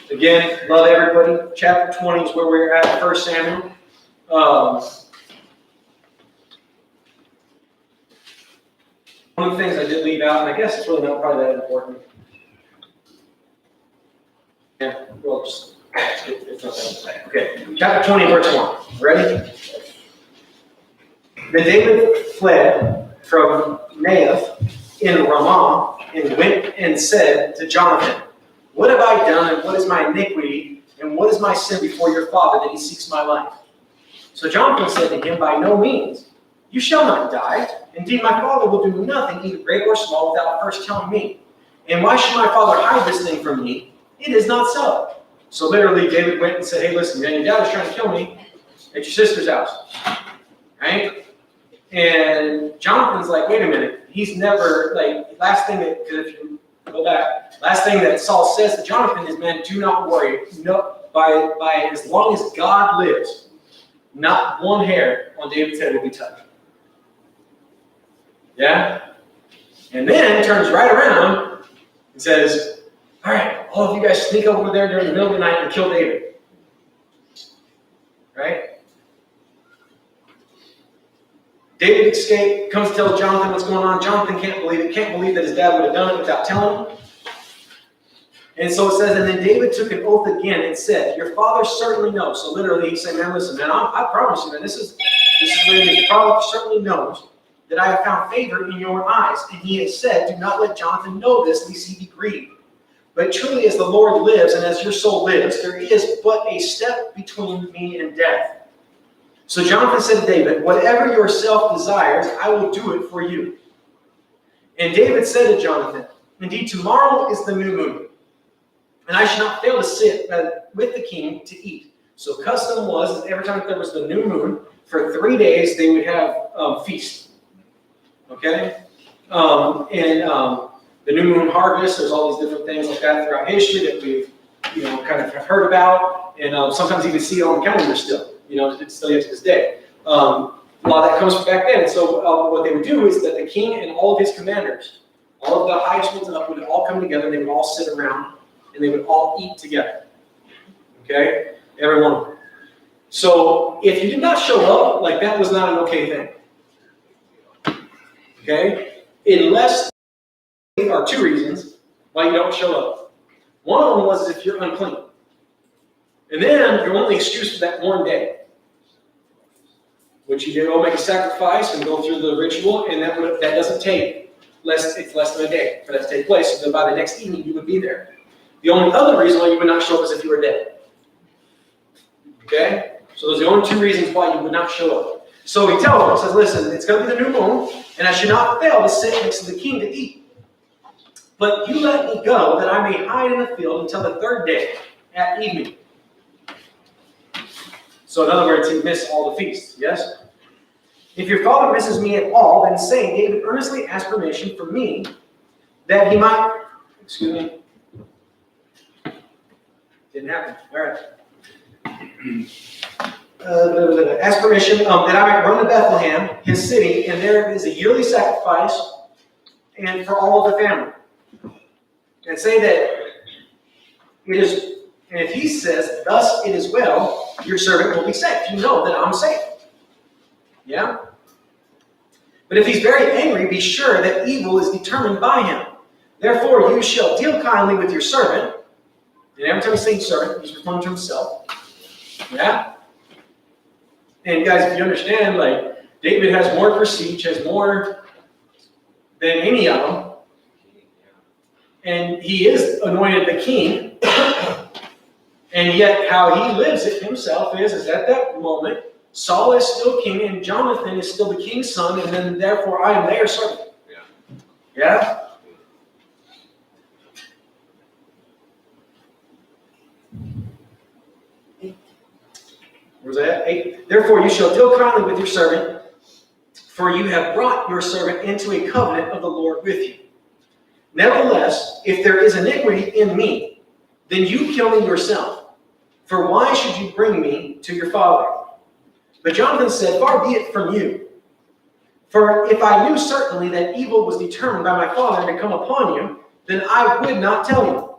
Again, love everybody. Chapter 20 is where we're at, 1 Samuel. One of the things I did leave out, and I guess it's really not probably that important. Yeah, well, it's not that important. Okay, chapter 20, verse 1. Ready? Then David fled from Naioth in Ramah and went and said to Jonathan, "What have I done, and what is my iniquity, and what is my sin before your father that he seeks my life?" So Jonathan said to him, "By no means. You shall not die. Indeed, my father will do nothing, either great or small, without first telling me. And why should my father hide this thing from me? It is not so." So literally, David went and said, "Hey, listen, man, your dad was trying to kill me at your sister's house." Right? And Jonathan's like, wait a minute. He's never, last thing that, because if you go back, last thing that Saul says to Jonathan is, man, do not worry. No, by as long as God lives, not one hair on David's head will be touched. Yeah? And then turns right around and says, all right, all of you guys sneak over there during the middle of the night and kill David. Right? David escaped, comes to tell Jonathan what's going on. Jonathan can't believe that his dad would have done it without telling him. And so it says, and then David took an oath again and said, "Your father certainly knows." So literally he said, man, listen, man, I promise you, man, this is where your father certainly knows that I have found favor in your eyes. And he has said, do not let Jonathan know this, lest he be grieved. But truly as the Lord lives and as your soul lives, there is but a step between me and death. So Jonathan said to David, "Whatever yourself desires, I will do it for you." And David said to Jonathan, "Indeed, tomorrow is the new moon, and I shall not fail to sit with the king to eat." So custom was that every time there was the new moon, for 3 days they would have feast. Okay? The new moon harvest, there's all these different things like that throughout history that we've kind of have heard about, and sometimes you can see it on the calendar still. It's still yet to this day. A lot of that comes from back then. And so what they would do is that the king and all of his commanders, all of the highest ones up, would all come together, and they would all sit around, and they would all eat together. Okay? Every one of them. So if you did not show up, that was not an okay thing. Okay? Unless there are 2 reasons why you don't show up. One of them was if you're unclean. And then your only excuse for that one day, which you do, make a sacrifice and go through the ritual, and that doesn't take it's less than a day for that to take place. So that by the next evening you would be there. The only other reason why you would not show up is if you were dead. Okay? So those are the only 2 reasons why you would not show up. So he tells them, says, listen, it's going to be the new moon, and I should not fail to sit next to the king to eat. But you let me go, that I may hide in the field until the 3rd day at evening. So in other words, he missed all the feasts, yes? If your father misses me at all, then say, David earnestly asked permission for me that he might, didn't happen, all right. Ask permission that I might run to Bethlehem, his city, and there is a yearly sacrifice and for all of the family. And say that it is, and if he says, thus it is well, your servant will be safe. You know that I'm safe. Yeah? But if he's very angry, be sure that evil is determined by him. Therefore you shall deal kindly with your servant. And every time he's saying servant, he's referring to himself. Yeah? And guys, if you understand, David has more prestige, has more than any of them. And he is anointed the king. And yet how he lives it himself is at that moment, Saul is still king and Jonathan is still the king's son, and then therefore I am their servant. Yeah? Where's that? 8. Therefore you shall deal kindly with your servant, for you have brought your servant into a covenant of the Lord with you. Nevertheless, if there is iniquity in me, then you kill me yourself. For why should you bring me to your father? But Jonathan said, far be it from you. For if I knew certainly that evil was determined by my father to come upon you, then I would not tell you.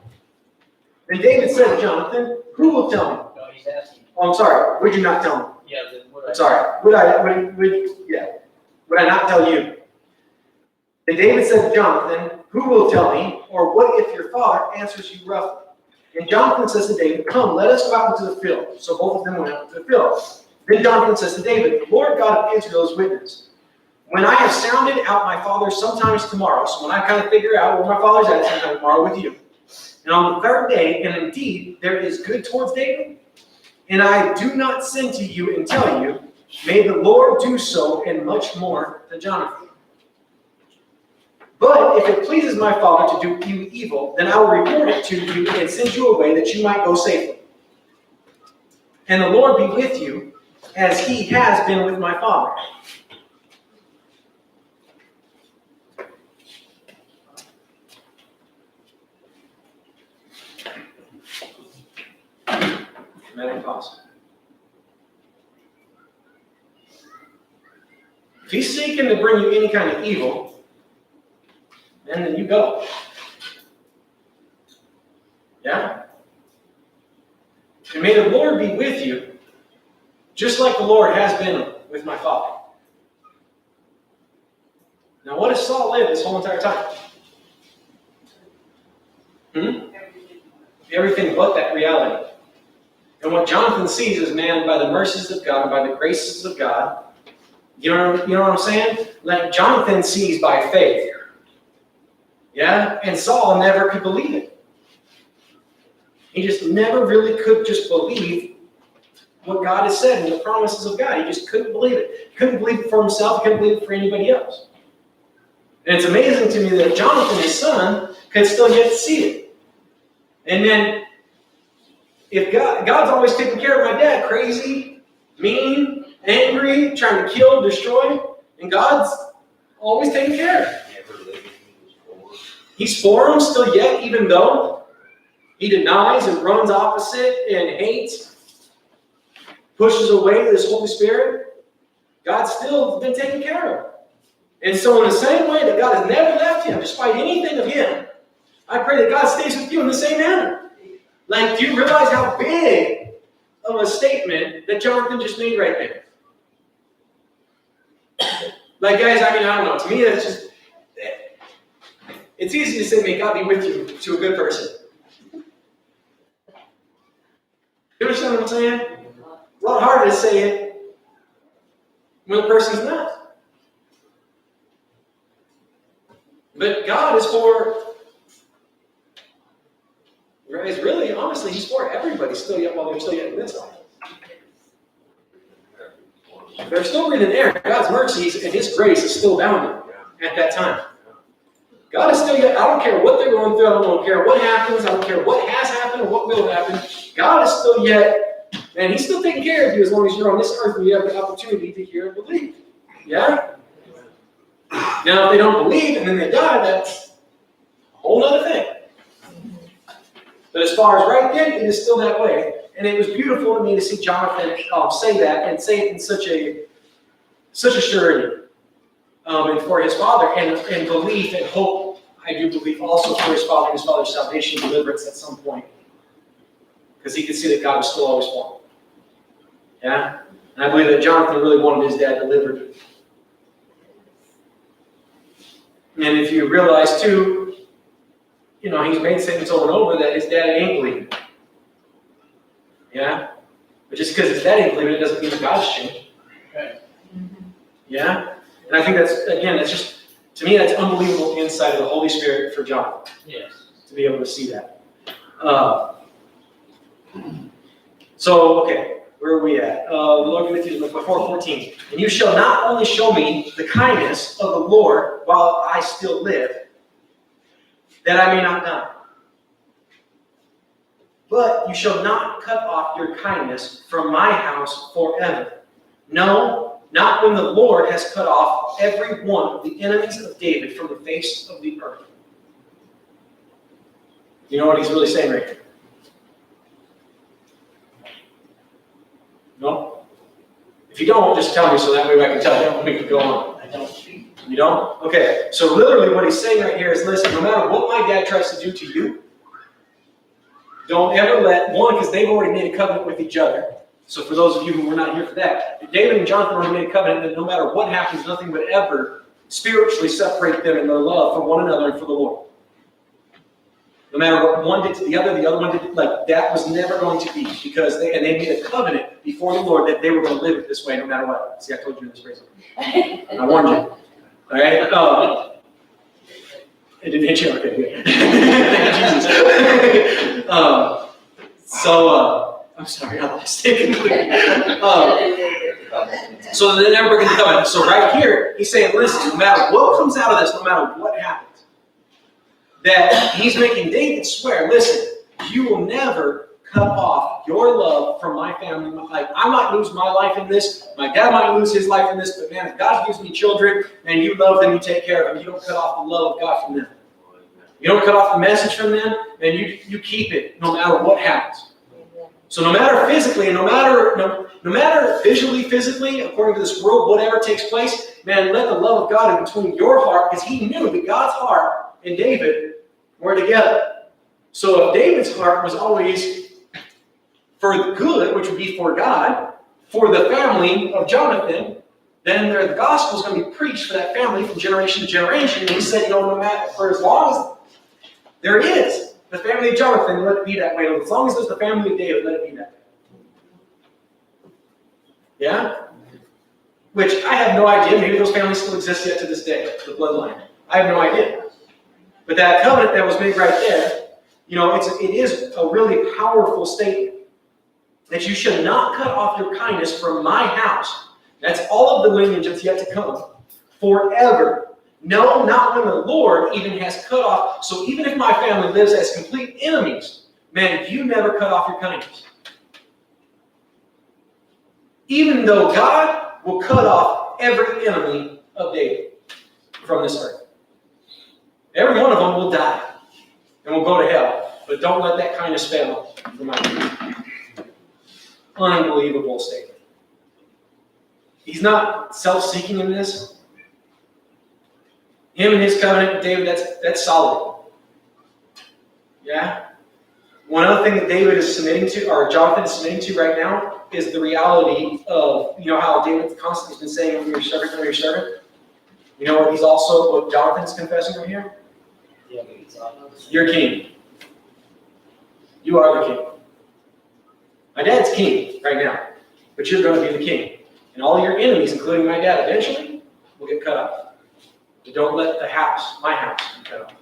And David said to Jonathan, who will tell me? No, he's asking. Oh, I'm sorry. Would you not tell me? Yeah, then would I? I'm sorry. Would I not tell you? And David said to Jonathan, who will tell me? Or what if your father answers you roughly? And Jonathan says to David, come, let us go out into the field. So both of them went out into the field. Then Jonathan says to David, the Lord God of Israel is witness. When I have sounded out my father sometimes tomorrow, so when I kind of figure out where my father's at sometime tomorrow with you, and on the third day, and indeed there is good towards David, and I do not send to you and tell you, may the Lord do so and much more to Jonathan. But if it pleases my father to do you evil, then I will report it to you and send you away that you might go safely. And the Lord be with you as he has been with my father. If he's seeking to bring you any kind of evil, then you go. Yeah? And may the Lord be with you, just like the Lord has been with my father. Now, what does Saul live this whole entire time? Everything but that reality. And what Jonathan sees is, man, by the mercies of God, by the graces of God, you know what I'm saying? Like Jonathan sees by faith. Yeah? And Saul never could believe it. He just never really could just believe what God has said and the promises of God. He just couldn't believe it. He couldn't believe it for himself. He couldn't believe it for anybody else. And it's amazing to me that Jonathan, his son, could still yet see it. And then, if God's always taking care of my dad, crazy, mean, angry, trying to kill, destroy, and God's always taking care of it. He's for him still yet, even though he denies and runs opposite and hates, pushes away this Holy Spirit. God's still been taking care of him. And so in the same way that God has never left him, despite anything of him, I pray that God stays with you in the same manner. Like, do you realize how big of a statement that Jonathan just made right there? Like, guys, I don't know. To me, that's just, it's easy to say, may God be with you, to a good person. You understand what I'm saying? It's a lot harder to say it when the person's not. But God is for, guys, really, honestly, he's for everybody still yet while they're still yet in this life. They're still breathing air. God's mercies and his grace is still abounding at that time. God is still yet, I don't care what they're going through, I don't care what happens, I don't care what has happened or what will happen. God is still yet, and he's still taking care of you as long as you're on this earth and you have the opportunity to hear and believe. Yeah? Now, if they don't believe and then they die, that's a whole other thing. But as far as right then, it is still that way. And it was beautiful to me to see Jonathan say that and say it in such a surety. And for his father, and belief and hope, I do believe also for his father and his father's salvation, deliverance at some point. Because he could see that God was still always for him. Yeah? And I believe that Jonathan really wanted his dad delivered. And if you realize too, he's made statements over and over that his dad ain't believing. Yeah? But just because his dad ain't believing it doesn't mean that God's changed. Okay. Yeah? And I think that's just, to me, that's unbelievable insight of the Holy Spirit for John. Yes. To be able to see that. So, okay, where are we at? Lord, with you before 14. And you shall not only show me the kindness of the Lord while I still live, that I may not die. But you shall not cut off your kindness from my house forever. No, not when the Lord has cut off every one of the enemies of David from the face of the earth. You know what he's really saying right here? No? If you don't, just tell me so that way I can tell you and we can go on. I don't see. You don't? Okay, so literally what he's saying right here is, listen, no matter what my dad tries to do to you, don't ever let, one, because they've already made a covenant with each other. So for those of you who were not here for that, David and Jonathan already made a covenant that no matter what happens, nothing would ever spiritually separate them in their love for one another and for the Lord. No matter what one did to the other one did, like, that was never going to be, because they made a covenant before the Lord that they were going to live it this way no matter what. See, I told you this phrase. I warned you. All right? It didn't hit you? Okay, good. Thank you, Jesus. I'm sorry, I lost it completely. So they're never going to come in. So right here, he's saying, listen, no matter what comes out of this, no matter what happens, that he's making David swear, listen, you will never cut off your love from my family. Like, I might lose my life in this, my dad might lose his life in this, but man, if God gives me children, and you love them, you take care of them, you don't cut off the love of God from them. You don't cut off the message from them, and you keep it no matter what happens. So no matter physically, and no matter visually, physically, according to this world, whatever takes place, man, let the love of God in between your heart, because he knew that God's heart and David were together. So if David's heart was always for the good, which would be for God, for the family of Jonathan, then the gospel is going to be preached for that family from generation to generation. And he said, no matter, for as long as there is the family of Jonathan, let it be that way. As long as there's the family of David, let it be that way. Yeah? Which I have no idea. Maybe those families still exist yet to this day, the bloodline. I have no idea. But that covenant that was made right there, it is a really powerful statement that you should not cut off your kindness from my house. That's all of the lineage that's yet to come forever. No, not when the Lord even has cut off. So even if my family lives as complete enemies, man, you never cut off your kindness. Even though God will cut off every enemy of David from this earth. Every one of them will die and will go to hell. But don't let that kindness fail from my people. Unbelievable statement. He's not self-seeking in this. Him and his covenant with David, that's solid. Yeah? One other thing that David is submitting to, or Jonathan is submitting to right now, is the reality of, how David constantly has been saying, I'm your servant, I'm your servant. You know what Jonathan's confessing right here? You're king. You are the king. My dad's king right now, but you're going to be the king. And all your enemies, including my dad, eventually will get cut off. But don't let the house, my house, be cut off.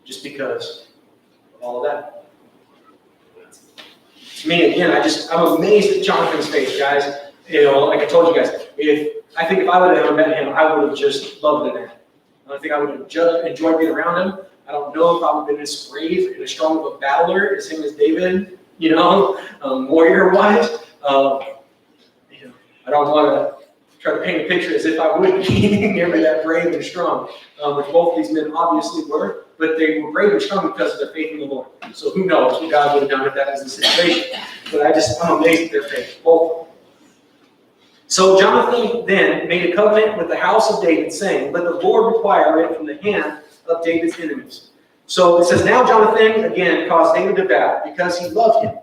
Just because of all of that. To me, again, I'm amazed at Jonathan's face, guys. Like I told you guys, I think if I would have ever met him, I would have just loved the man. I think I would have just enjoyed being around him. I don't know if I would have been as brave and as strong of a battler as him as David, warrior-wise. I don't want to try to paint a picture as if I would be nearly that brave and strong, which both of these men obviously were, but they were brave and strong because of their faith in the Lord. So who knows what God would have done if that was the situation. But I'm amazed at their faith, both of them. So Jonathan then made a covenant with the house of David, saying, let the Lord require it from the hand of David's enemies. So it says, now Jonathan again caused David to battle because he loved him.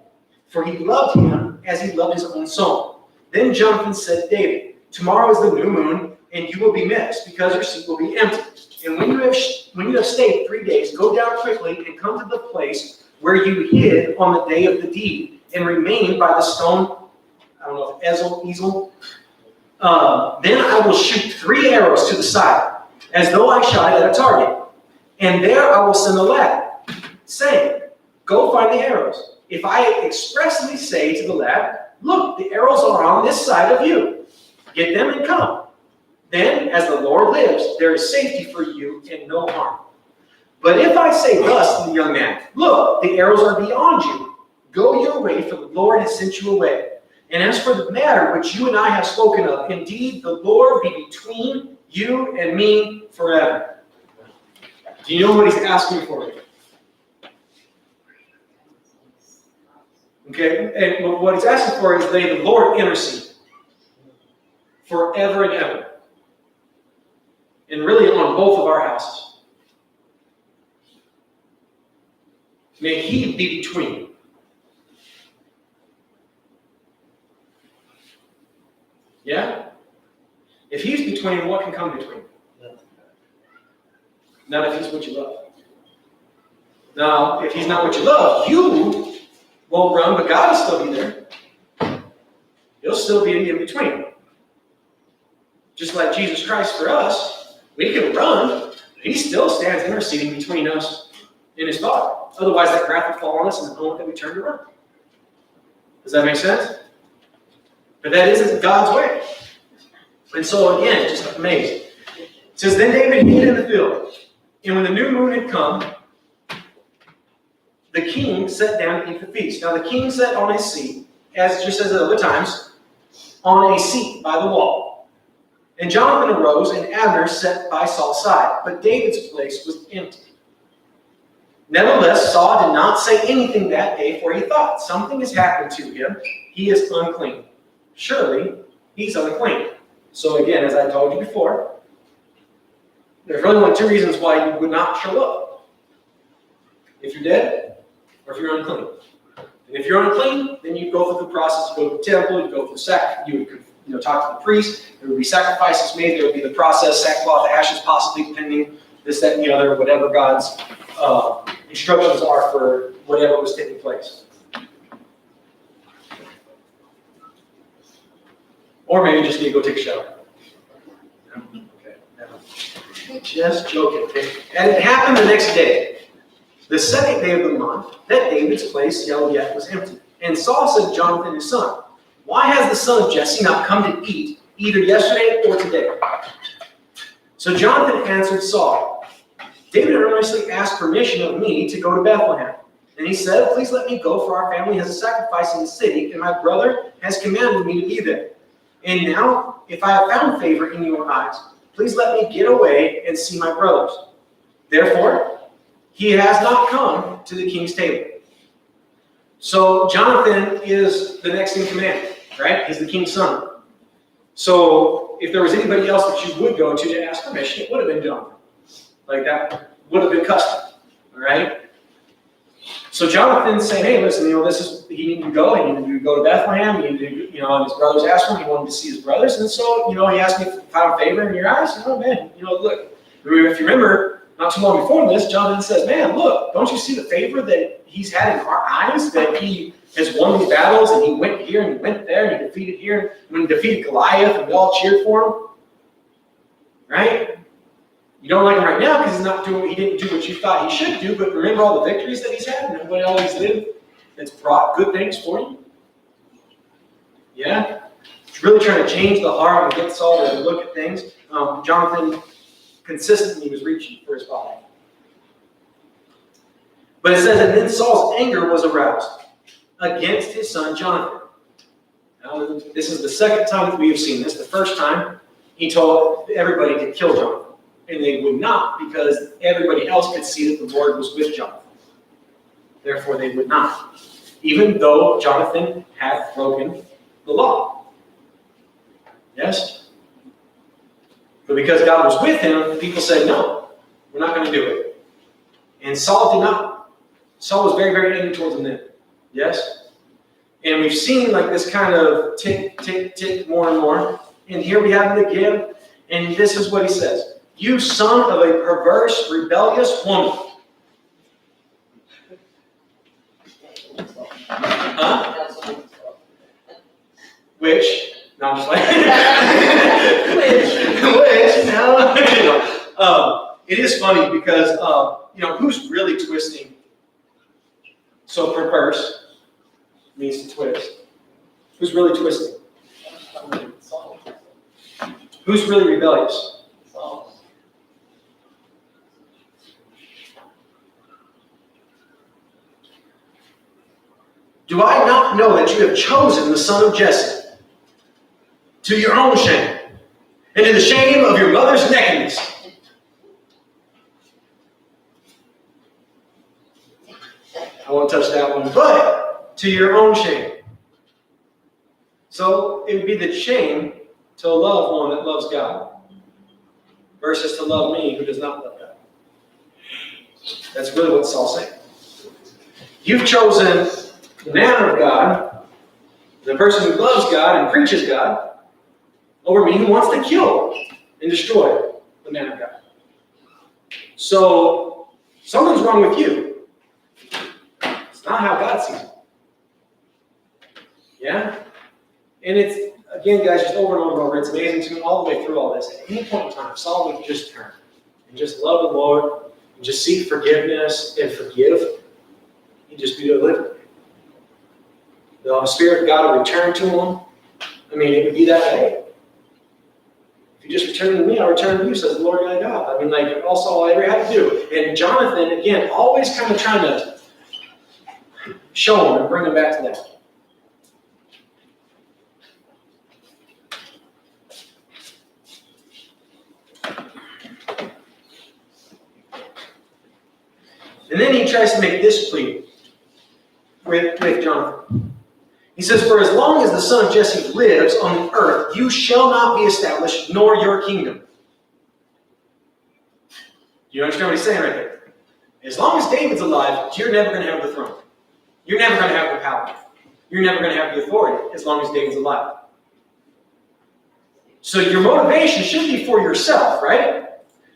For he loved him as he loved his own soul. Then Jonathan said to David, tomorrow is the new moon, and you will be missed, because your seat will be empty. And when you have stayed 3 days, go down quickly and come to the place where you hid on the day of the deed, and remain by the stone, I don't know if easel. Then I will shoot 3 arrows to the side, as though I shot at a target. And there I will send a lad, saying, go find the arrows. If I expressly say to the lad, look, the arrows are on this side of you. Get them and come. Then, as the Lord lives, there is safety for you and no harm. But if I say thus to the young man, look, the arrows are beyond you. Go your way, for the Lord has sent you away. And as for the matter which you and I have spoken of, indeed, the Lord be between you and me forever. Do you know what he's asking for? Okay, and what he's asking for is may the Lord intercede forever and ever. And our houses. May he be between. Yeah? If he's between, what can come between? Not if he's what you love. Now, if he's not what you love, you won't run, but God will still be there. He'll still be in between. Just like Jesus Christ for us, we can run, he still stands interceding between us and his Father. Otherwise, that wrath would fall on us in the moment that we turn to run. Does that make sense? But that isn't God's way. And so again, just amazing. It says, then David hid in the field, and when the new moon had come, the king sat down to eat the feast. Now the king sat on his seat, as just as at other times, on a seat by the wall. And Jonathan arose, and Abner sat by Saul's side, but David's place was empty. Nevertheless, Saul did not say anything that day, for he thought, something has happened to him. He is unclean. Surely, he's unclean. So again, as I told you before, there's really only two reasons why you would not show up. If you're dead, or if you're unclean. And if you're unclean, then you go through the process. You go to the temple, you go through the sacrifice, you would talk to the priest, there would be sacrifices made, there would be the process, sackcloth, ashes, possibly pending, this, that, and the other, whatever God's instructions are for whatever was taking place. Or maybe you just need to go take a shower. Okay. No. Just joking. And it happened the next day, the second day of the month, that David's place yet was empty. And Saul said to Jonathan his son, why has the son of Jesse not come to eat, either yesterday or today? So Jonathan answered Saul, David earnestly asked permission of me to go to Bethlehem. And he said, please let me go, for our family has a sacrifice in the city, and my brother has commanded me to be there. And now, if I have found favor in your eyes, please let me get away and see my brothers. Therefore, he has not come to the king's table. So Jonathan is the next in command, right? He's the king's son. So if there was anybody else that you would go to ask permission, it would have been Jonathan. Like that would have been custom, all right? So Jonathan's saying, hey, listen, he needed to go. He needed to go to Bethlehem. He needed to, and his brothers asked him. He wanted to see his brothers. And so, he asked me if I found favor in your eyes. Man, look, if you remember, not too long before this, Jonathan says, man, look, don't you see the favor that he's had in our eyes, that he has won these battles, and he went here, and he went there, and he defeated here, and when he defeated Goliath, and we all cheered for him, right? You don't like him right now because he didn't do what you thought he should do, but remember all the victories that he's had and what all he's lived that's brought good things for you? Yeah? He's really trying to change the heart and get Saul to look at things. Jonathan consistently was reaching for his father. But it says, and then Saul's anger was aroused against his son Jonathan. Now, this is the second time that we have seen this. The first time, he told everybody to kill Jonathan. And they would not, because everybody else could see that the Lord was with Jonathan. Therefore, they would not. Even though Jonathan had broken the law. Yes? But because God was with him, people said, no, we're not going to do it. And Saul did not. Saul was very, very angry towards him then. Yes? And we've seen like this kind of tick, tick, tick more and more. And here we have it again. And this is what he says. You son of a perverse, rebellious woman. Huh? Which? No, I'm just like. Which? No. It is funny because, who's really twisting? So perverse means to twist. Who's really twisting? Who's really rebellious? Do I not know that you have chosen the son of Jesse to your own shame and to the shame of your mother's nakedness? I won't touch that one, but to your own shame. So it would be the shame to love one that loves God. versus to love me who does not love God. That's really what Saul's saying. You've chosen the man of God, the person who loves God and preaches God, over me who wants to kill and destroy the man of God. So, something's wrong with you. It's not how God sees it. Yeah? And it's, again, guys, just over and over and over, it's amazing to me all the way through all this. At any point in time, Saul would just turn and just love the Lord and just seek forgiveness and forgive. He'd just be delivered. The Spirit of God would return to him. I mean, it would be that way. If you just return to me, I'll return to you, says the Lord thy God. I mean, like, also all I ever had to do. And Jonathan, again, always kind of trying to show him and bring him back to that. And then he tries to make this plea with Jonathan. He says, for as long as the son of Jesse lives on the earth, you shall not be established, nor your kingdom. You understand what he's saying right there? As long as David's alive, you're never going to have the throne. You're never going to have the power. You're never going to have the authority as long as David's alive. So your motivation should be for yourself, right?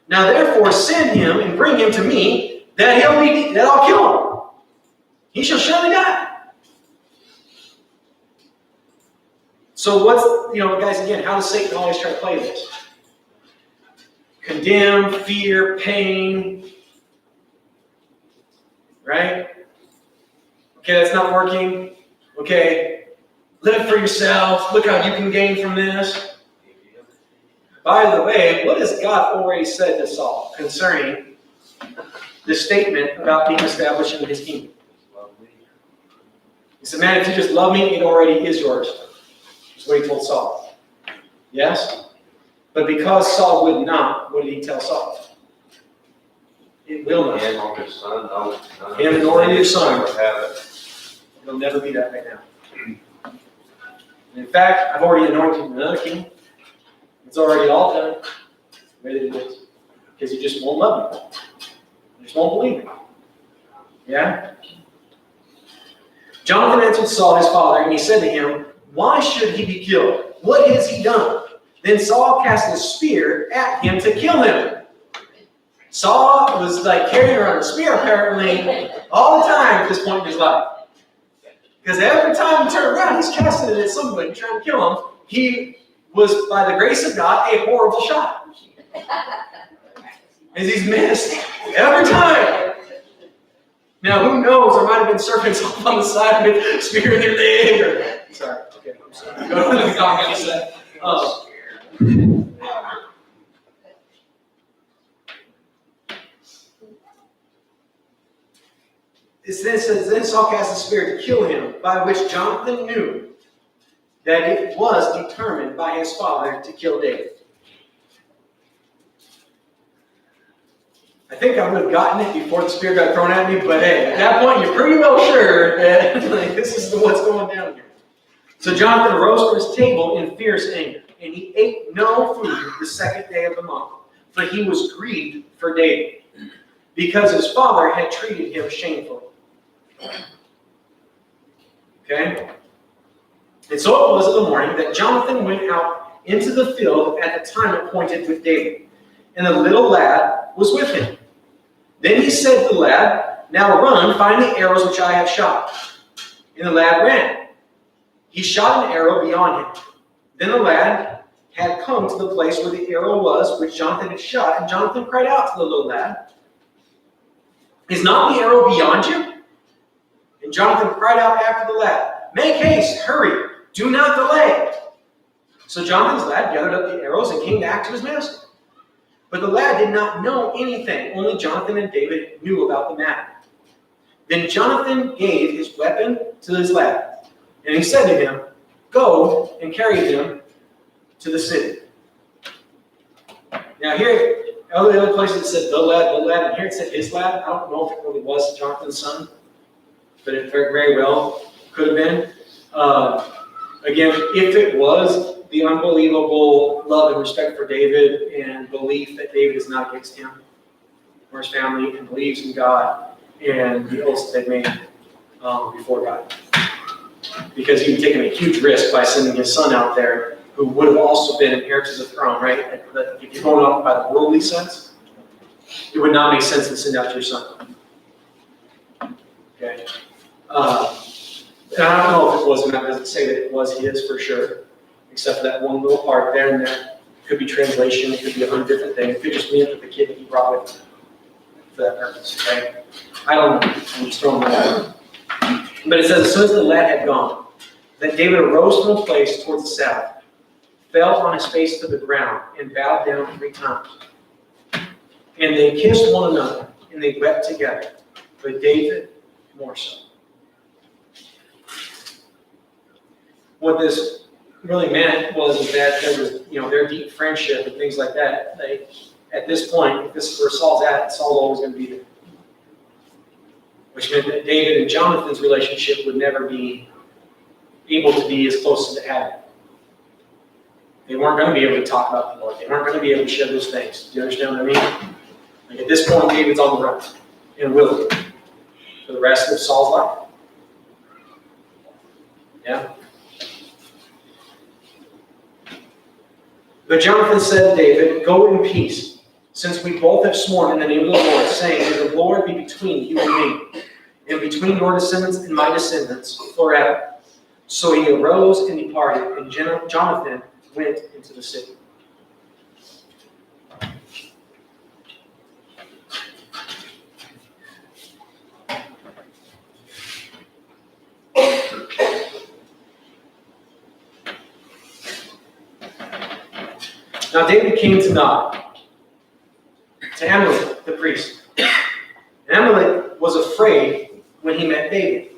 Now therefore send him and bring him to me, that I'll kill him. He shall surely die. So guys, again, how does Satan always try to play this? Condemn, fear, pain. Right? Okay, that's not working. Okay, live for yourself. Look how you can gain from this. By the way, what has God already said to Saul concerning the statement about being established in his kingdom? He said, man, if you just love me, it already is yours. That's what he told Saul. Yes? But because Saul would not, what did he tell Saul? It will not. Him or his son, no. Him nor your son. Never have it. It'll never be that right now. And in fact, I've already anointed another king. It's already all done. Ready to do it. Because you just won't love me. You just won't believe me. Yeah? Jonathan answered Saul, his father, and he said to him, why should he be killed? What has he done? Then Saul cast a spear at him to kill him. Saul was like carrying around a spear apparently all the time at this point in his life. Because every time he turned around, he's casting it at somebody trying to kill him. He was, by the grace of God, a horrible shot. And he's missed every time. Now, who knows? There might have been serpents up on the side of it, spear in their leg, or... Sorry. Okay, I'm sorry. Go to the comments. It says, then Saul cast a spear to kill him, by which Jonathan knew that it was determined by his father to kill David. I think I would have gotten it before the spear got thrown at me, but hey, at that point, you're pretty well sure that this is what's going down here. So Jonathan arose from his table in fierce anger, and he ate no food the second day of the month, for he was grieved for David, because his father had treated him shamefully. Okay? And so it was in the morning that Jonathan went out into the field at the time appointed with David, and the little lad was with him. Then he said to the lad, now run, find the arrows which I have shot. And the lad ran. He shot an arrow beyond him. Then the lad had come to the place where the arrow was, which Jonathan had shot, and Jonathan cried out to the little lad, is not the arrow beyond you? And Jonathan cried out after the lad, make haste, hurry, do not delay. So Jonathan's lad gathered up the arrows and came back to his master. But the lad did not know anything, only Jonathan and David knew about the matter. Then Jonathan gave his weapon to his lad, and he said to him, go and carry them to the city. Now here, all the other places it said the lad, and here it said his lad. I don't know if it really was Jonathan's son, but it very well could have been. Again, if it was the unbelievable love and respect for David and belief that David is not against him or his family and believes in God and the oaths that they made before God. Because he had taken a huge risk by sending his son out there who would have also been an heir to the throne, right? If you're going off by the worldly sense, it would not make sense to send out your son. Okay? And I don't know if it was, and that doesn't say that it was his for sure, except for that one little part there, and that could be translation, it could be 100 different things. It could just mean that the kid that he brought with him for that purpose, okay? I don't know. I'm just throwing that out. But it says, as soon as the lad had gone, that David arose from a place towards the south, fell on his face to the ground, and bowed down 3 times. And they kissed one another, and they wept together, but David more so. What this really meant was that there was, their deep friendship and things like that. At this point, if this is where Saul's at, Saul's always going to be there. Which meant that David and Jonathan's relationship would never be able to be as close as it had been. They weren't going to be able to talk about the Lord. They weren't going to be able to share those things. Do you understand what I mean? Like at this point, David's on the run and will for the rest of Saul's life. Yeah? But Jonathan said to David, "Go in peace, since we both have sworn in the name of the Lord, saying, may the Lord be between you and me, and between your descendants and my descendants forever." So he arose and departed, and Jonathan went into the city. Now David came to Nob, to Amalek the priest. And Amalek was afraid when he met David.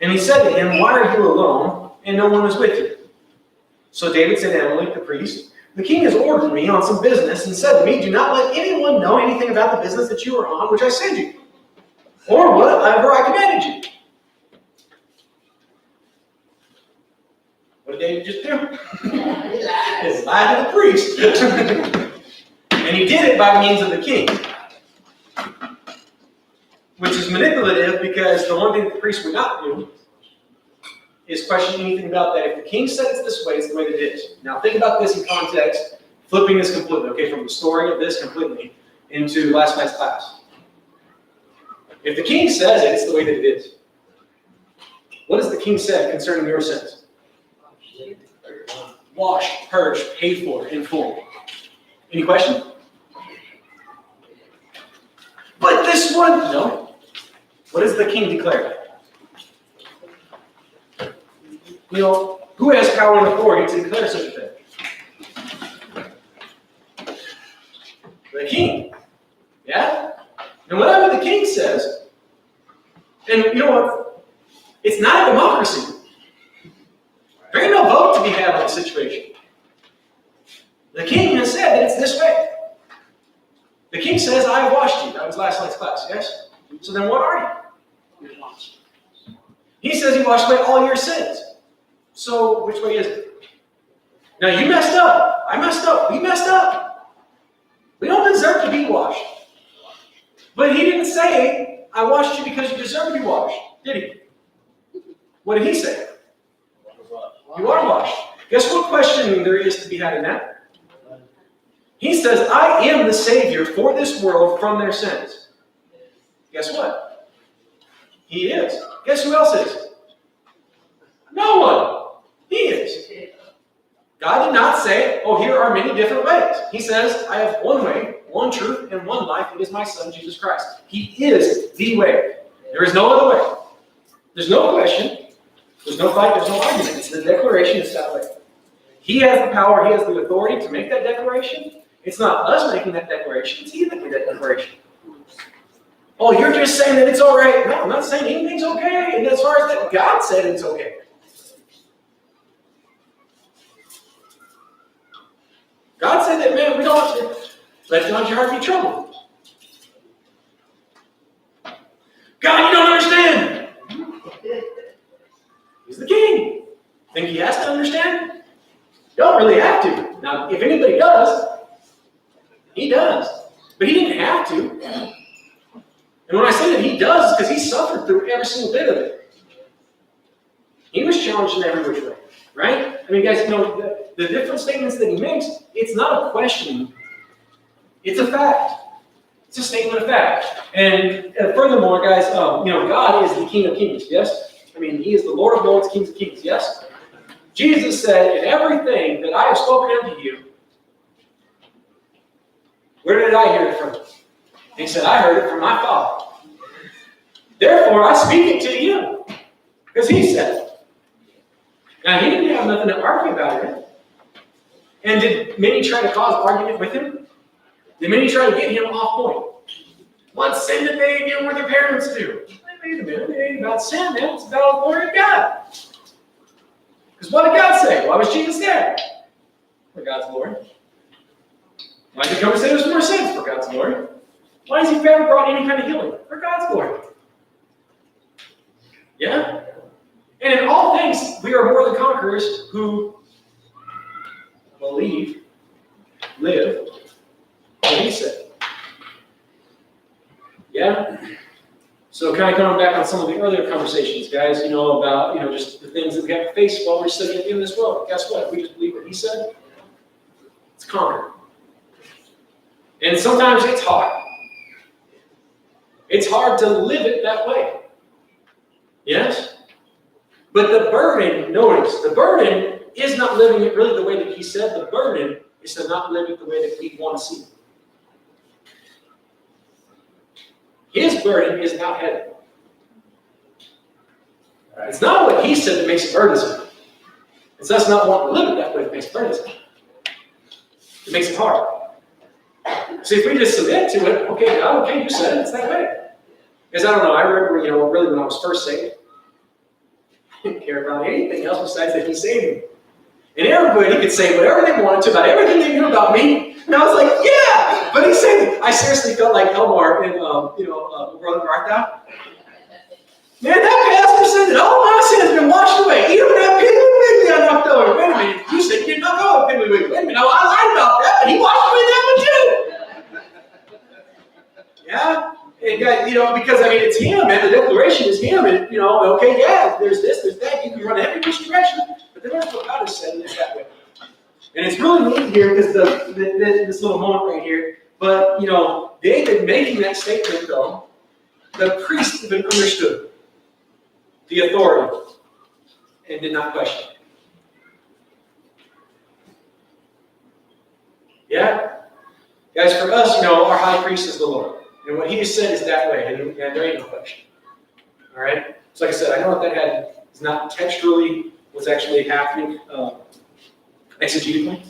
And he said to him, "Why are you alone, and no one is with you?" So David said to Amalek the priest, "The king has ordered me on some business and said to me, do not let anyone know anything about the business that you are on, which I send you, or whatever I commanded you." What did David just do? He lied to the priest. And he did it by means of the king. Which is manipulative, because the one thing that the priest would not do is question anything about that. If the king said it's this way, it's the way that it is. Now think about this in context, flipping this completely, okay, from the story of this completely into last night's class. If the king says it, it's the way that it is. What has the king said concerning your sins? Washed, purged, paid for, in full. Any question? But this one, no. What does the king declare? Who has power and authority to declare such a thing? The king. Yeah? And whatever the king says, and you know what? It's not a democracy. There ain't no vote to be had on the situation. The king has said that it's this way. The king says, "I have washed you." That was last night's class, yes? So then what are you? He says he washed away all your sins. So which way is it? Now you messed up. I messed up. We messed up. We don't deserve to be washed. But he didn't say, "I washed you because you deserve to be washed," did he? What did he say? You are washed. Guess what questioning there is to be had in that? He says, "I am the Savior for this world from their sins." Guess what? He is. Guess who else is? No one. He is. God did not say, "Oh, here are many different ways." He says, "I have one way, one truth, and one life. It is my Son, Jesus Christ." He is the way. There is no other way. There's no question. There's no fight. There's no argument. It's the declaration. It's that way. He has the power. He has the authority to make that declaration. It's not us making that declaration. It's He that made that declaration. Oh, you're just saying that it's all right. No, I'm not saying anything's okay. And as far as that, God said it's okay. God said that, man, we don't have to let not your heart be troubled. God, you don't understand. He's the king. Think he has to understand? Don't really have to. Now, if anybody does, he does. But he didn't have to. And when I say that he does, it's because he suffered through every single bit of it. He was challenged in every which way, right? I mean, guys, you know, the different statements that he makes, it's not a question. It's a fact. It's a statement of fact. And furthermore, guys, you know, God is the King of Kings, yes? I mean, he is the Lord of Lords, King of Kings, yes? Jesus said, in everything that I have spoken unto you, where did I hear it from? He said, I heard it from my Father. Therefore, I speak it to you. Because he said it. Now, he didn't have nothing to argue about it. And did many try to cause argument with him? Did many try to get him off point? What sin did they do what their parents do? Wait a minute, it ain't about sin, man. It's about the glory of God. Because what did God say? Why was Jesus there? For God's glory. Why did he come and save us from our sins? For God's glory. Why has he ever brought any kind of healing? For God's glory. Yeah? And in all things, we are more than conquerors who believe, live, what he said. Yeah? So kind of coming back on some of the earlier conversations, guys, you know, about, you know, just the things that we have to face while we're sitting in this world. Guess what? If we just believe what he said, it's conquered. And sometimes it's hard. It's hard to live it that way. Yes? But the burden, notice, the burden is not living it really the way that he said. The burden is to not live it the way that we want to see it. His burden is not heavy. It's not what he said that makes it burdensome. It's us not wanting to live it that way that makes it burdensome. It makes it hard. See, if we just submit to it, okay, God, okay, you said it, it's that way. Because I don't know, I remember, you know, really when I was first saved, I didn't care about anything else besides that he saved me. And everybody could say whatever they wanted to about everything they knew about me. And I was like, yeah! But he said, I seriously felt like Elmar in, Brother Martha. Man, that pastor said that all my sin has been washed away. Even that Piggly Wiggly I knocked over. Wait a minute, you said you didn't knock over Piggly Wiggly. Wait a minute, I lied about that, but he washed away that one too. Yeah? And guys, you know, because I mean, it's him, man. The declaration is him. And, you know, okay, yeah, there's this, there's that. You can run every which direction. But then that's what God has said, and it's that way. And it's really neat here because this little moment right here. But, you know, David making that statement, though, the priest even understood the authority and did not question it. Yeah? Guys, for us, you know, our high priest is the Lord. And what he has said is that way, and there ain't no question. All right? So like I said, I know what that is not textually what's actually happening exegetically,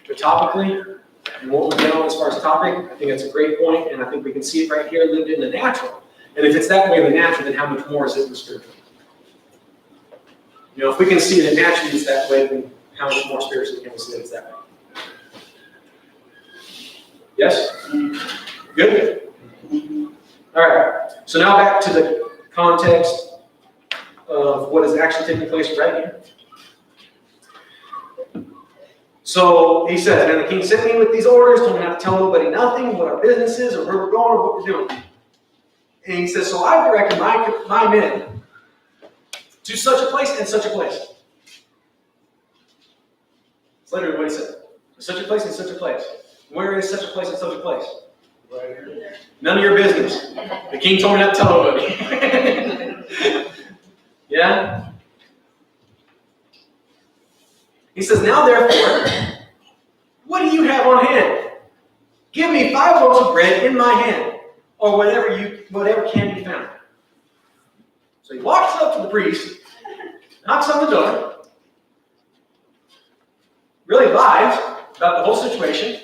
but topically, and what we know as far as topic, I think that's a great point, and I think we can see it right here lived in the natural. And if it's that way in the natural, then how much more is it in the spiritual? You know, if we can see that naturally it's that way, then how much more spiritually can we see that it's that way? Yes? Good? All right. So now back to the context of what is actually taking place right here. So he says, and the king sent me with these orders, told me not to tell nobody nothing, what our business is, or where we're going, or what we're doing. And he says, so I directed my men to such a place and such a place. It's literally what he said. Such a place and such a place. Where is such a place and such a place? Right here. None of your business. The king told me not to tell nobody. Yeah? He says, now therefore, what do you have on hand? Give me 5 loaves of bread in my hand, or whatever can be found. So he walks up to the priest, knocks on the door, really lies about the whole situation,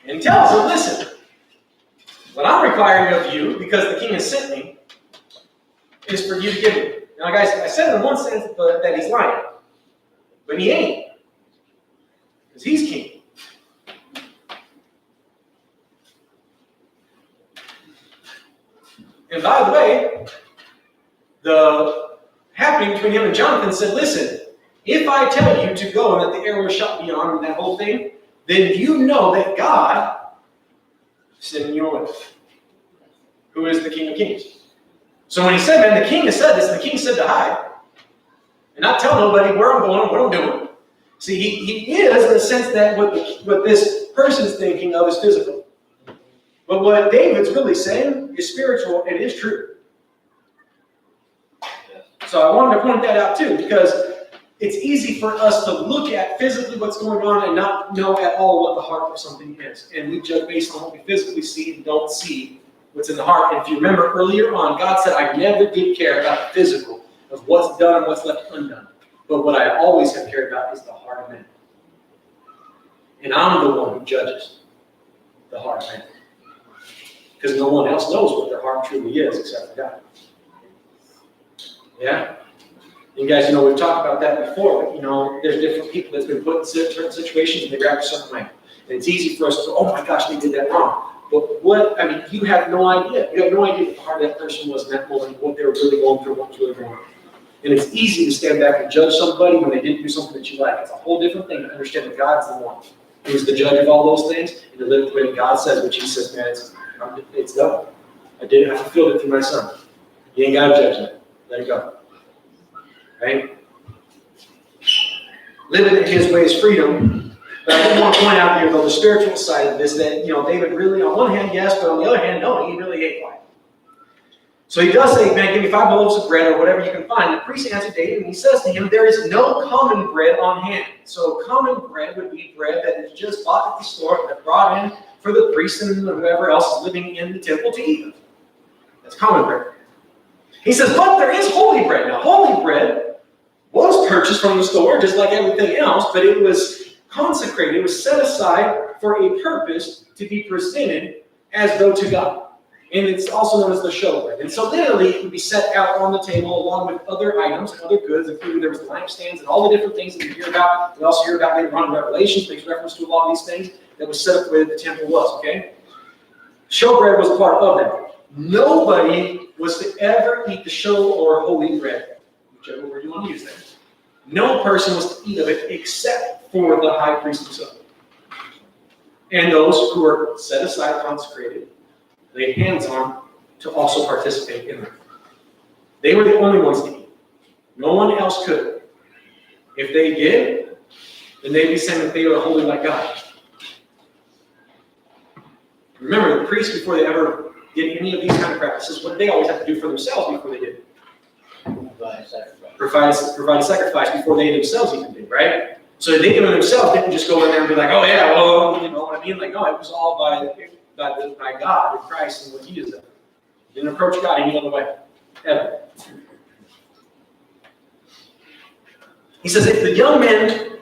and tells him, listen, what I'm requiring of you, because the king has sent me, is for you to give me. Now, guys, I said in one sense that he's lying, but he ain't, because he's king. And by the way, the happening between him and Jonathan said, listen, If I tell you to go and that the arrow is shot beyond and that whole thing, then you know that God is sending you away. Who is the King of Kings? So when he said, man, the king has said this, and the king said to hide, and not tell nobody where I'm going or what I'm doing. See, he is in the sense that what this person's thinking of is physical. But what David's really saying is spiritual and is true. So I wanted to point that out too, because it's easy for us to look at physically what's going on and not know at all what the heart of something is. And we judge based on what we physically see and don't see what's in the heart. And if you remember earlier on, God said, I never did care about the physical of what's done and what's left undone. But what I always have cared about is the heart of man. And I'm the one who judges the heart of man. Because no one else knows what their heart truly is except for God. Yeah? You guys, we've talked about that before, but, there's different people that's been put in certain situations and they react a certain way. And it's easy for us to say, oh my gosh, they did that wrong. But you have no idea. You have no idea what the heart of that person was in that moment, what they were really going through, what was really going on. And it's easy to stand back and judge somebody when they didn't do something that you like. It's a whole different thing to understand that God's the one who's the judge of all those things, and to live the way that God says, which he says, man, it's done. I did it. I fulfilled it through my son. You ain't got to judge it. Let it go. Right? Living in his way is freedom. But I do want to point out here, though, the spiritual side of this, that, David really, on one hand, yes, but on the other hand, no, he really ate quiet. So he does say, man, give me 5 loaves of bread or whatever you can find. The priest answered David, and he says to him, there is no common bread on hand. So common bread would be bread that is just bought at the store, that brought in for the priest and whoever else is living in the temple to eat. That's common bread. He says, but there is holy bread. Now, holy bread was purchased from the store, just like everything else, but it was consecrated. It was set aside for a purpose to be presented as though to God. And it's also known as the showbread. And so literally it would be set out on the table along with other items and other goods, including there was the lampstands and all the different things that we hear about. We also hear about later on in Revelations, makes reference to a lot of these things that was set up where the temple was, okay? Showbread was a part of that. Nobody was to ever eat the show or holy bread, whichever word you want to use there. No person was to eat of it except for the high priest himself. And those who were set aside, consecrated, laid hands on to also participate in them. They were the only ones to eat. No one else could. If they did, then they'd be saying that they were holy like God. Remember, the priests, before they ever did any of these kind of practices, what did they always have to do for themselves before they did it? Provide a sacrifice before they themselves even did, right? So they themselves didn't just go in there and be like, oh yeah, well, you know what I mean? Like, no, it was all by God and Christ and what he has done. Didn't approach God any other way, ever. He says, if the young men,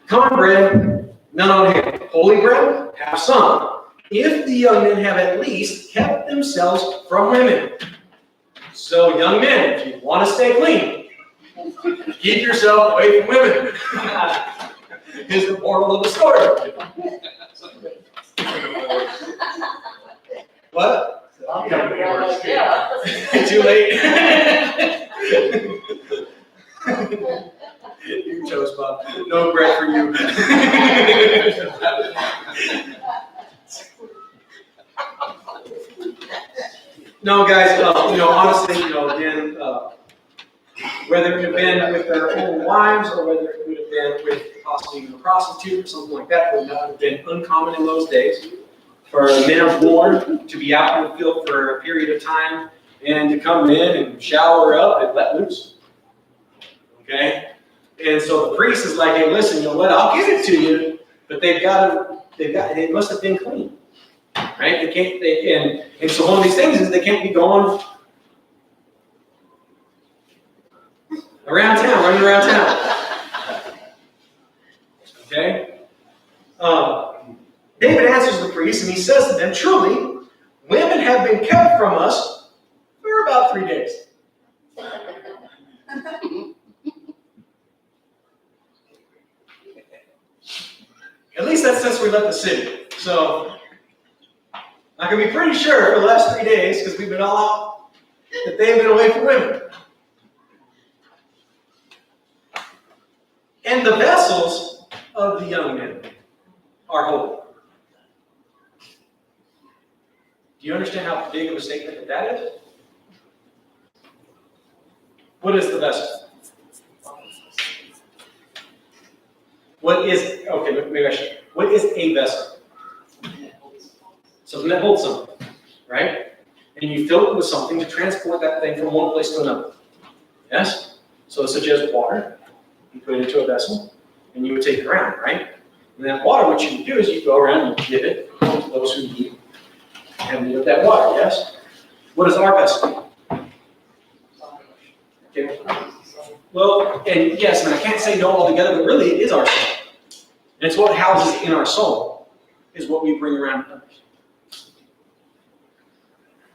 common bread, none on hand. Holy bread, have some. If the young men have at least kept themselves from women. So young men, if you want to stay clean, keep yourself away from women. Is the moral of the story. What? Too late. You chose, Bob. No bread for you. No, guys. Honestly, again, whether it had been with their own wives or whether it would have been with possibly a prostitute or something like that, would not have been uncommon in those days for men of war to be out in the field for a period of time and to come in and shower up and let loose. Okay? And so the priest is like, hey, listen, you know what, I'll give it to you, but they must have been clean. Right? And so one of these things is they can't be going running around town. Okay? David answers the priest and he says to them, truly, women have been kept from us for about 3 days. At least that's since we left the city. So I can be pretty sure for the last 3 days, because we've been all out, that they've been away from women. And the vessels of the young men are holy. Do you understand how big of a statement that is? What is the vessel? What is, okay, maybe I should. What is a vessel? Something that holds something, right? And you fill it with something to transport that thing from one place to another. Yes? So such as water, you put it into a vessel, and you would take it around, right? And that water, what you would do is you go around and give it to those who need and need that water, yes? What is our vessel? Okay. Well, and yes, and I can't say no altogether, but really it is our soul. And it's what houses in our soul, is what we bring around to others.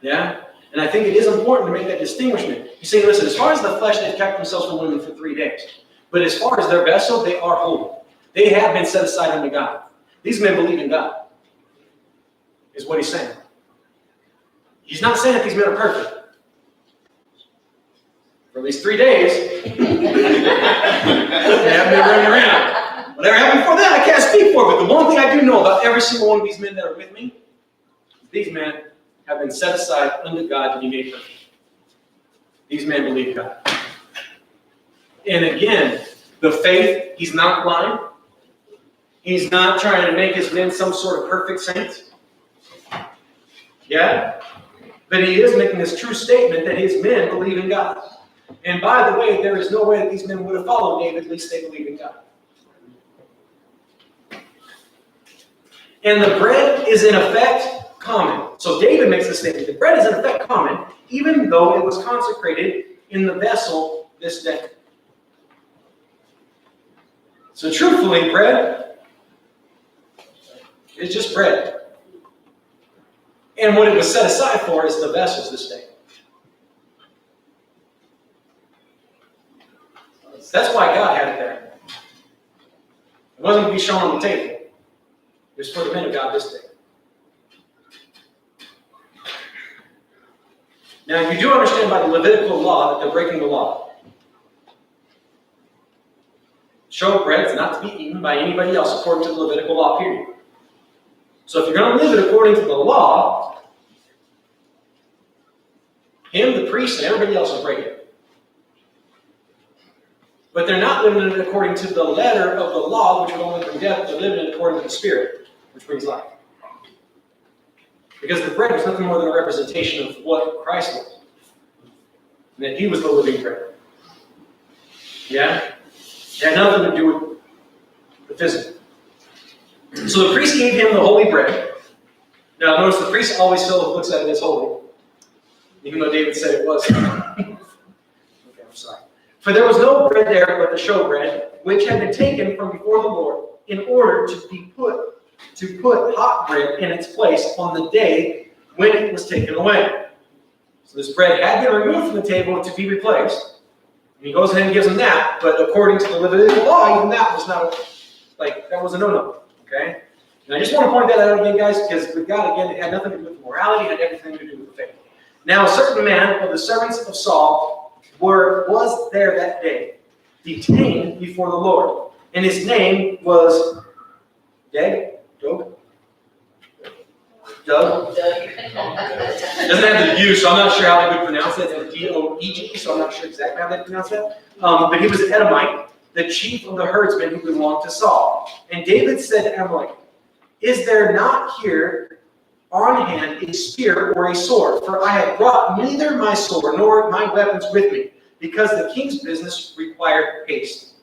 Yeah? And I think it is important to make that distinguishment. You see, listen, as far as the flesh, they've kept themselves from women for 3 days. But as far as their vessel, they are holy. They have been set aside unto God. These men believe in God, is what he's saying. He's not saying that these men are perfect. For at least 3 days, they haven't been running around. Whatever happened before that, I can't speak for, but the one thing I do know about every single one of these men that are with me, is these men have been set aside unto God to be made perfect. These men believe God. And again, the faith, he's not blind. He's not trying to make his men some sort of perfect saints. Yeah? But he is making this true statement that his men believe in God. And by the way, there is no way that these men would have followed David, at least they believe in God. And the bread is in effect common. So David makes the statement, the bread is in effect common, even though it was consecrated in the vessel this day. So truthfully, bread is just bread. And what it was set aside for is the vessels this day. That's why God had it there. It wasn't to be shown on the table. It was for the men of God this day. Now, you do understand by the Levitical law that they're breaking the law. Showbread is not to be eaten by anybody else according to the Levitical law, period. So if you're going to live it according to the law, him, the priest, and everybody else will break it. But they're not living it according to the letter of the law, which would only bring death. They're living it according to the Spirit, which brings life. Because the bread was nothing more than a representation of what Christ was. And that he was the living bread. Yeah? It had nothing to do with the physical. So the priest gave him the holy bread. Now notice the priest always still looks at it as holy. Even though David said it was. Okay, I'm sorry. For there was no bread there but the showbread, which had been taken from before the Lord, in order to put hot bread in its place on the day when it was taken away. So this bread had been removed from the table to be replaced. And he goes ahead and gives them that, but according to the Levitical law, even that was not that was a no-no. Okay? And I just want to point that out again, guys, because with God, again, it had nothing to do with morality, it had everything to do with faith. Now, a certain man of the servants of Saul was there that day, detained before the Lord. And his name was Doug? Doesn't have the U, so I'm not sure how they would pronounce it. It's D-O-E-G, so I'm not sure exactly how they pronounce that. But he was an Edomite, the chief of the herdsmen who belonged to Saul. And David said to Amalek, "Is there not here on hand a spear or a sword? For I have brought neither my sword nor my weapons with me, because the king's business required haste."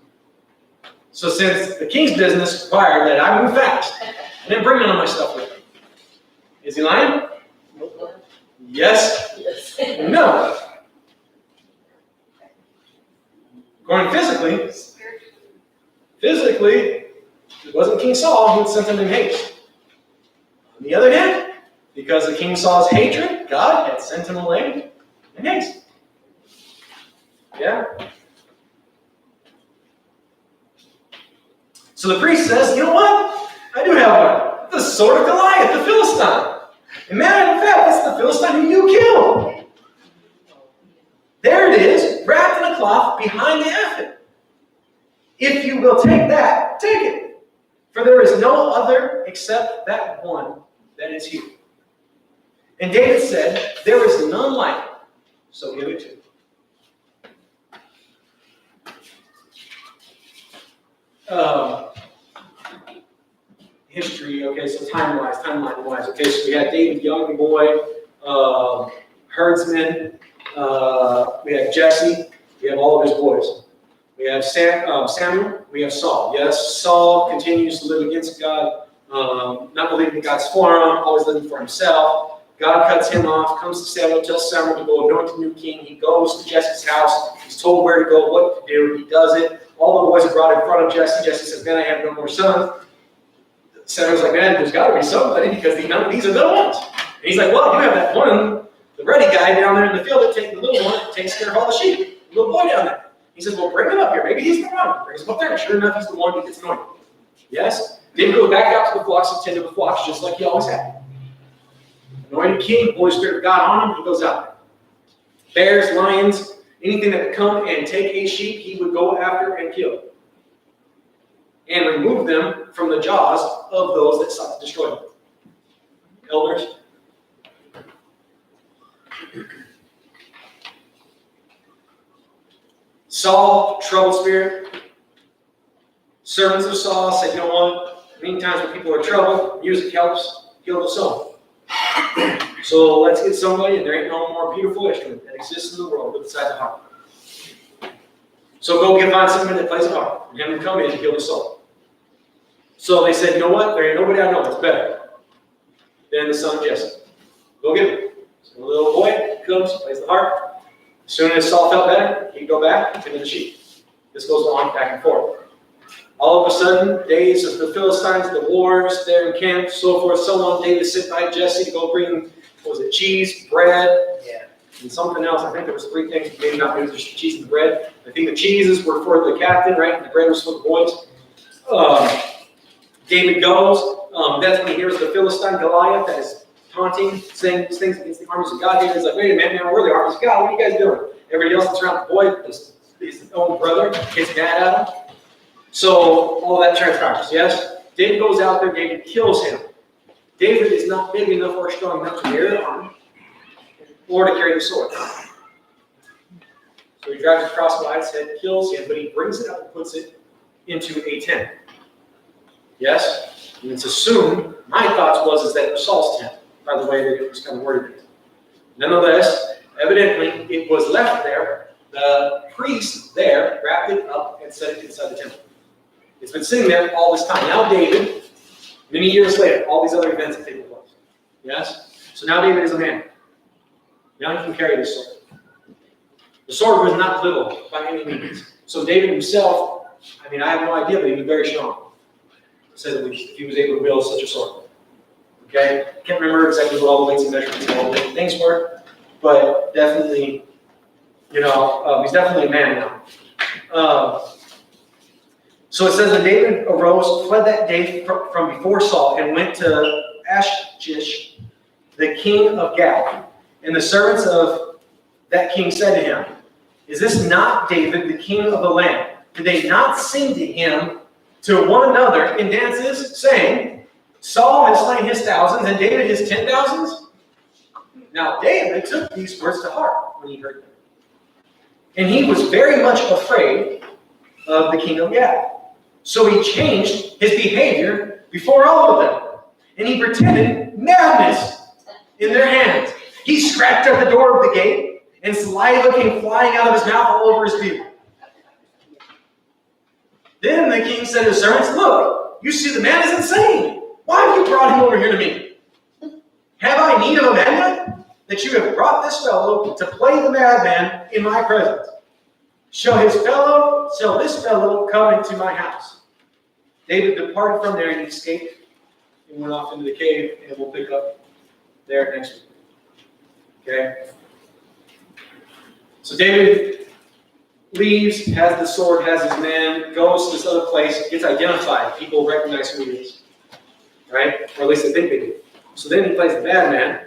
So since the king's business required that I move fast, I didn't bring none of my stuff with me. Is he lying? Yes? No. Going physically, it wasn't King Saul who sent him in haste. On the other hand, because of King Saul's hatred, God had sent him away in haste. Yeah? So the priest says, you know what? I do have one. The sword of Goliath, the Philistine. And matter of fact, that's the Philistine who you killed. There it is, wrapped in a cloth behind the ephod. If you will take that, take it. For there is no other except that one that is here. And David said, there is none like it, so give it to him. History, okay, so timeline-wise, okay, so we had David, young boy, herdsman, we have Jesse, we have all of his boys. We have Samuel, we have Saul. Yes, Saul continues to live against God, not believing God's for him, always living for himself. God cuts him off, comes to Samuel, tells Samuel to go anoint a new king. He goes to Jesse's house. He's told where to go, what to do. He does it. All the boys are brought in front of Jesse. Jesse says, man, I have no more sons. Samuel's like, man, there's got to be somebody because these are little ones. And he's like, well, you have that one, the ready guy down there in the field that takes the little one that takes care of all the sheep. The little boy down there. He says, well, bring him up here. Maybe he's the one. Brings him up there, and sure enough, he's the one who gets anointed. Yes? David goes back out to the flocks and tend to the flocks just like he always had. Anointed king, Holy Spirit of God on him, he goes out there. Bears, lions, anything that would come and take a sheep, he would go after and kill. And remove them from the jaws of those that sought to destroy them. Elders. Saul, troubled spirit. Servants of Saul said, you know what? Many times when people are troubled, music helps heal the soul. So let's get somebody, and there ain't no more beautiful instrument that exists in the world besides the harp. So go find somebody that plays a harp, and have them come in and heal the soul. So they said, you know what? There ain't nobody I know that's better than the son of Jesse. Go get him. So the little boy comes, plays the harp. As soon as Saul felt better, he'd go back and tend to the sheep. This goes on back and forth. All of a sudden, days of the Philistines, the wars, their camp, so forth, so on. David sent by Jesse to go bring, what was it, cheese, bread, and something else. I think there was 3 things, maybe not, maybe there's cheese and bread. I think the cheeses were for the captain, right? And the bread was for the boys. David goes. That's when he hears the Philistine Goliath that is taunting, saying these things against the armies of God. David's like, wait a minute, man, we're the armies of God. What are you guys doing? Everybody else that's around the boy, his own brother, gets mad at him. So all that transpires, yes? David goes out there, David kills him. David is not big enough or strong enough to carry the arm or to carry the sword. So he drives across by his head, kills him, but he brings it up and puts it into a tent. Yes? And it's assumed, my thoughts was that it was Saul's tent, by the way that it was kind of worded. Nonetheless, evidently, it was left there. The priest there wrapped it up and set it inside the temple. It's been sitting there all this time. Now David, many years later, all these other events have taken place. Yes? So now David is a man. Now he can carry the sword. The sword was not little by any means. So David himself, I have no idea, but he was very strong. It said that if he was able to wield such a sword. Okay? Can't remember exactly what all the weights and measurements and all the different things were, but definitely, he's definitely a man now. So it says that David arose, fled that day from before Saul, and went to Achish, the king of Gath. And the servants of that king said to him, is this not David, the king of the land? Did they not sing to him to one another in dances, saying, Saul has slain his thousands, and David his 10,000s? Now David took these words to heart when he heard them. And he was very much afraid of the king of Gath. So he changed his behavior before all of them. And he pretended madness in their hands. He scratched at the door of the gate, and saliva came flying out of his mouth all over his beard. Then the king said to his servants, look, you see the man is insane. Why have you brought him over here to me? Have I need of a madman? That you have brought this fellow to play the madman in my presence. Shall this fellow come into my house? David departed from there and escaped and went off into the cave, and we'll pick up there next week. Okay? So David leaves, has the sword, has his men, goes to this other place, gets identified. People recognize who he is. Right? Or at least they think they do. So then he plays the bad man,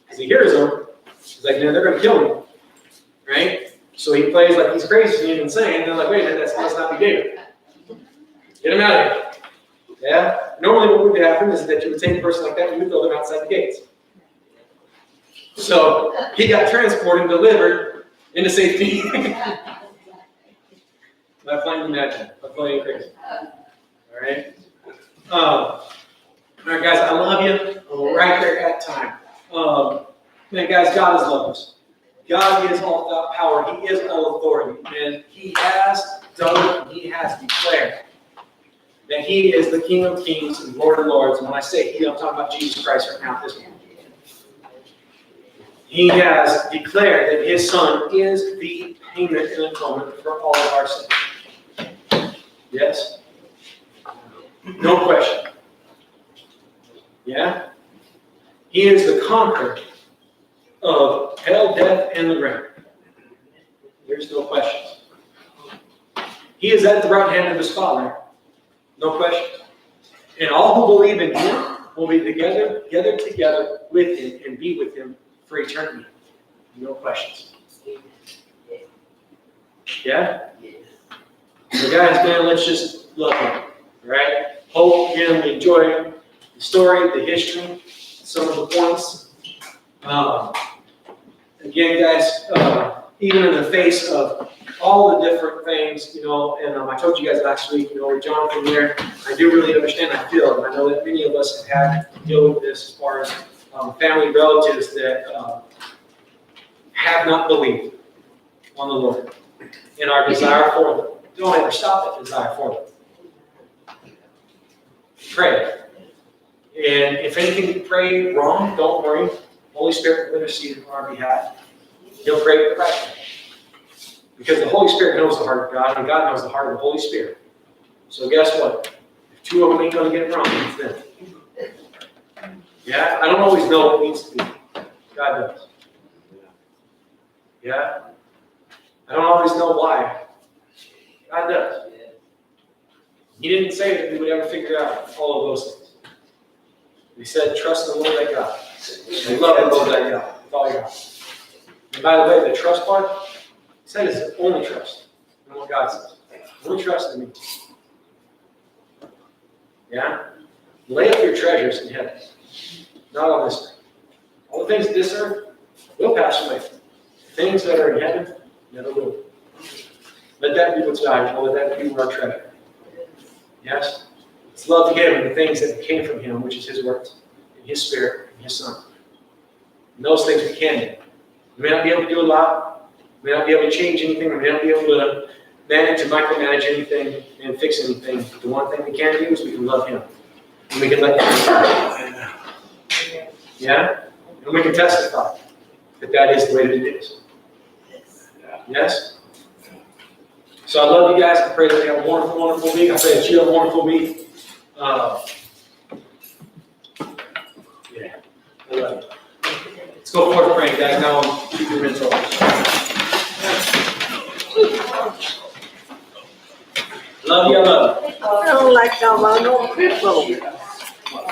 because he hears them. He's like, man, they're going to kill me. Right? So he plays like he's crazy and insane, and they're like, wait a minute, that must not be David. Get him out of here. Yeah? Normally what would happen is that you would take a person like that and you would throw them outside the gates. So he got transported and delivered into safety. I'm playing imagine. I'm playing crazy. Alright? Alright guys, I love you. I'm right there at time. Man, guys, God is love us. God is all power. He is all authority. And He has done and He has declared that He is the King of Kings and Lord of Lords. And when I say He, I'm talking about Jesus Christ right now at this moment. He has declared that His Son is the payment and atonement for all of our sins. Yes? No question. Yeah? He is the conqueror of hell, death, and the grave. There's no questions. He is at the right hand of His Father. No question. And all who believe in Him will be together with Him and be with Him for eternity. No questions. Yeah? So guys, man, let's just love Him. Right? Hope, again, we enjoy the story, the history, some of the points. Again, guys, even in the face of all the different things, and I told you guys last week, with Jonathan there, I do really understand, I feel, and I know that many of us have had to deal with this as far as family relatives that have not believed on the Lord and our desire for them. Don't ever stop that desire for them. Pray. And if anything you pray wrong, don't worry. Holy Spirit will intercede on our behalf. He'll pray the right way. Because the Holy Spirit knows the heart of God, and God knows the heart of the Holy Spirit. So guess what? If two of them ain't going to get it wrong, it's them. Yeah? I don't always know what it needs to be. God does. Yeah? I don't always know why. God does. He didn't say that we would ever figure out all of those things. He said, trust in the Lord thy God. And love the Lord thy God with all your heart. And by the way, the trust part, he said it's only trust in what God says. Only trust in me. Yeah? Lay up your treasures in heaven, not on this earth. All the things of this earth will pass away. Things that are in heaven never will. Let that be what's valuable. Let that be our treasure. Yes? Let's love Him and the things that came from Him, which is His words, and His Spirit, and His Son. And those things we can do. We may not be able to do a lot. We may not be able to change anything. We may not be able to manage and micromanage anything and fix anything. The one thing we can do is we can love Him. And we can let Him. Yeah? And we can testify that is the way that it is. Yes? So I love you guys. I pray that you have a wonderful, wonderful week. I pray that you have a wonderful week. Yeah, I love you. Let's go forth praying, guys. Now keep your minds open. Love you, I love you. I don't like no people.